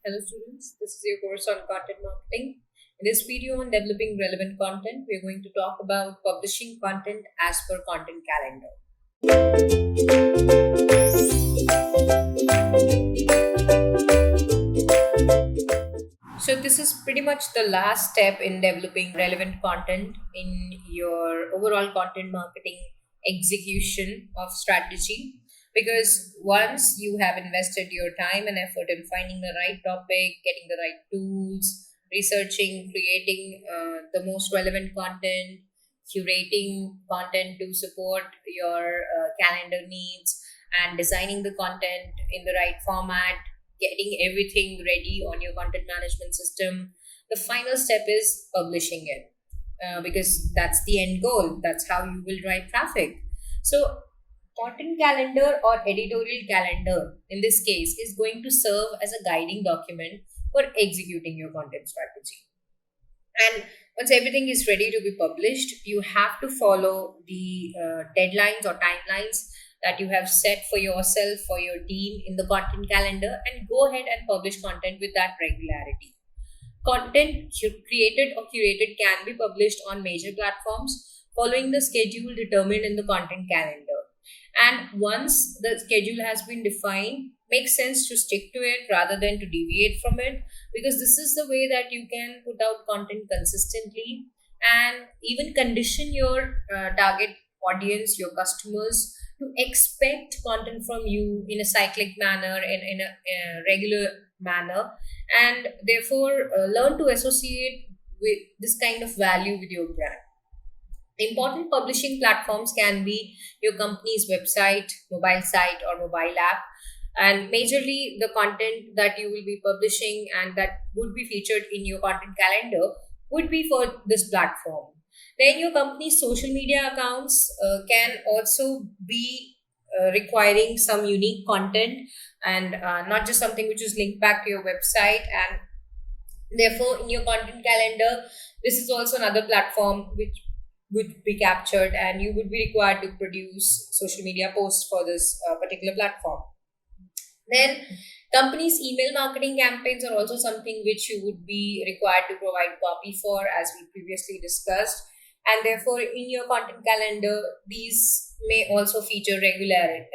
Hello students, this is your course on content marketing. In this video on developing relevant content, we are going to talk about publishing content as per content calendar. So this is pretty much the last step in developing relevant content in your overall content marketing execution of strategy. Because once you have invested your time and effort in finding the right topic, getting the right tools, researching, creating the most relevant content, curating content to support your calendar needs, and designing the content in the right format, getting everything ready on your content management system. The final step is publishing it, because that's the end goal. That's how you will drive traffic. So, content calendar or editorial calendar in this case is going to serve as a guiding document for executing your content strategy. And once everything is ready to be published, you have to follow the deadlines or timelines that you have set for yourself, for your team in the content calendar, and go ahead and publish content with that regularity. Content created or curated can be published on major platforms following the schedule determined in the content calendar. And once the schedule has been defined, makes sense to stick to it rather than to deviate from it, because this is the way that you can put out content consistently and even condition your target audience, your customers, to expect content from you in a cyclic manner, in a regular manner, and therefore learn to associate with this kind of value with your brand. Important publishing platforms can be your company's website, mobile site, or mobile app. And majorly, the content that you will be publishing and that would be featured in your content calendar would be for this platform. Then, your company's social media accounts can also be requiring some unique content, and not just something which is linked back to your website. And therefore, in your content calendar, this is also another platform which would be captured, and you would be required to produce social media posts for this particular platform. Then, companies' email marketing campaigns are also something which you would be required to provide copy for, as we previously discussed. And therefore, in your content calendar, these may also feature regularly,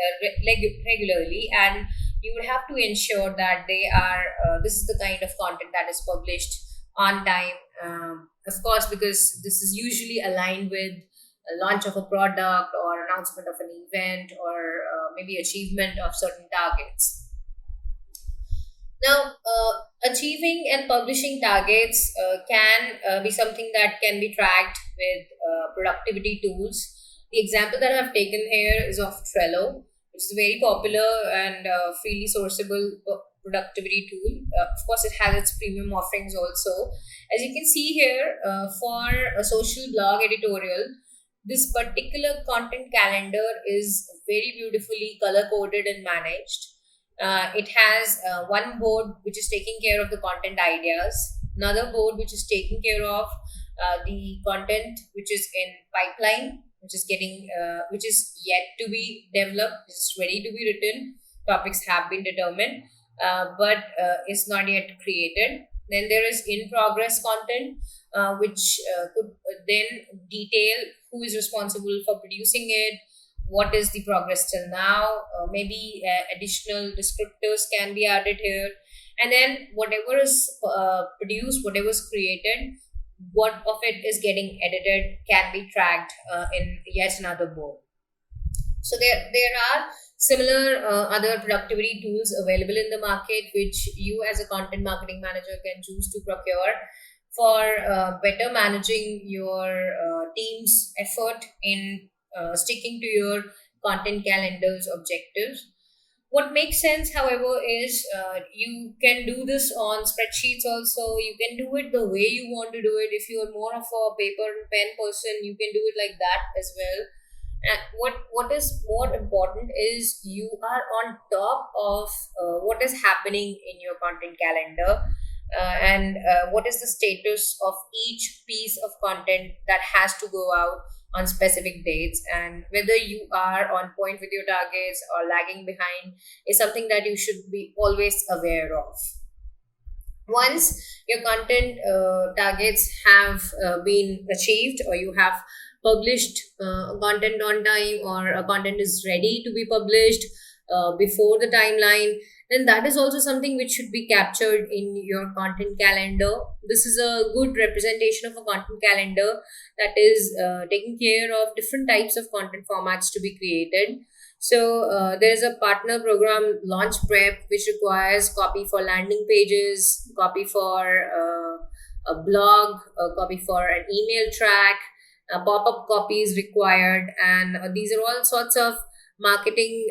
and you would have to ensure that they are. This is the kind of content that is published on time. Of course, because this is usually aligned with a launch of a product or announcement of an event, or maybe achievement of certain targets. Now, achieving and publishing targets can be something that can be tracked with productivity tools. The example that I've taken here is of Trello, which is a very popular and freely sourceable productivity tool. Of course, it has its premium offerings also. As you can see here, for a social blog editorial, this particular content calendar is very beautifully color coded and managed. It has one board which is taking care of the content ideas, another board which is taking care of the content which is in pipeline, which is yet to be developed, it's ready to be written, topics have been determined, but it's not yet created. Then there is in progress content, which could then detail who is responsible for producing it, what is the progress till now, maybe additional descriptors can be added here. And then whatever is produced, whatever is created, what of it is getting edited can be tracked in yet another board. So there are similar other productivity tools available in the market, which you as a content marketing manager can choose to procure for better managing your team's effort in sticking to your content calendar's objectives. What makes sense, however, is you can do this on spreadsheets also. You can do it the way you want to do it. If you are more of a paper and pen person, you can do it like that as well. And what is more important is you are on top of what is happening in your content calendar, and what is the status of each piece of content that has to go out on specific dates, and whether you are on point with your targets or lagging behind is something that you should be always aware of. Once your content targets have been achieved, or you have published content on time, or a content is ready to be published before the timeline, then that is also something which should be captured in your content calendar. This is a good representation of a content calendar that is taking care of different types of content formats to be created. So there is a partner program, launch prep, which requires copy for landing pages, copy for a blog, a copy for an email track, pop-up copies required, and these are all sorts of marketing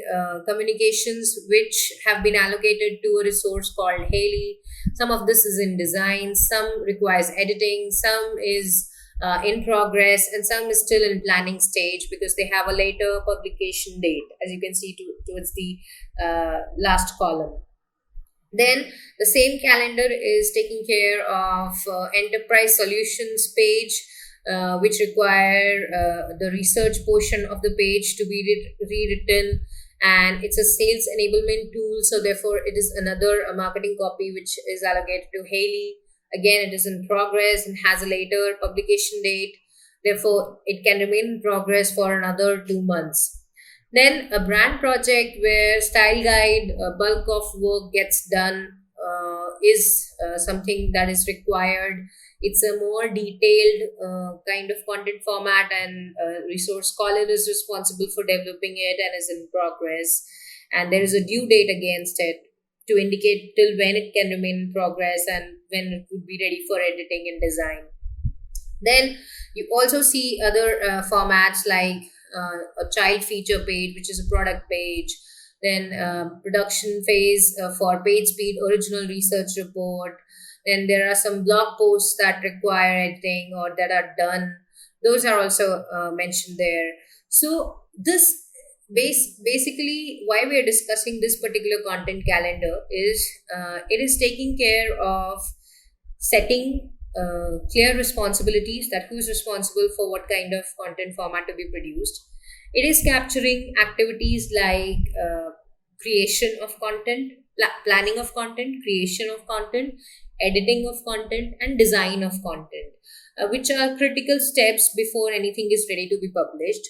communications which have been allocated to a resource called Haley. Some of this is in design, some requires editing, some is in progress, and some is still in planning stage because they have a later publication date, as you can see towards the last column. Then the same calendar is taking care of enterprise solutions page, which require the research portion of the page to be rewritten, and it's a sales enablement tool. So therefore, it is another marketing copy which is allocated to Haley. Again, it is in progress and has a later publication date. Therefore, it can remain in progress for another 2 months. Then a brand project where style guide, a bulk of work gets done is something that is required. It's a more detailed kind of content format, and resource scholar is responsible for developing it and is in progress. And there is a due date against it to indicate till when it can remain in progress and when it would be ready for editing and design. Then you also see other formats like a child feature page, which is a product page. Then production phase for page speed, original research report. Then there are some blog posts that require editing or that are done. Those are also mentioned there. So this basically why we are discussing this particular content calendar is it is taking care of setting clear responsibilities, that who is responsible for what kind of content format to be produced. It is capturing activities like creation of content, planning of content, creation of content, editing of content, and design of content, which are critical steps before anything is ready to be published.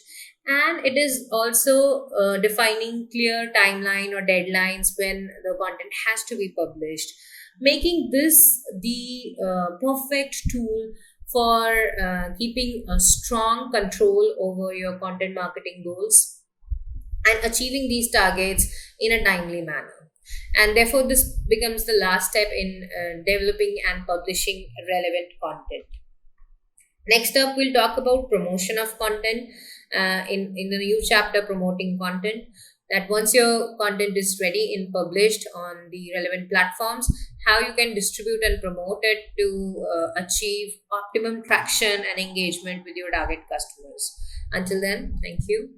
And it is also defining clear timeline or deadlines when the content has to be published, making this the perfect tool for keeping a strong control over your content marketing goals and achieving these targets in a timely manner. And therefore, this becomes the last step in developing and publishing relevant content. Next up, we'll talk about promotion of content in the new chapter, promoting content. That once your content is ready and published on the relevant platforms, how you can distribute and promote it to achieve optimum traction and engagement with your target customers. Until then, thank you.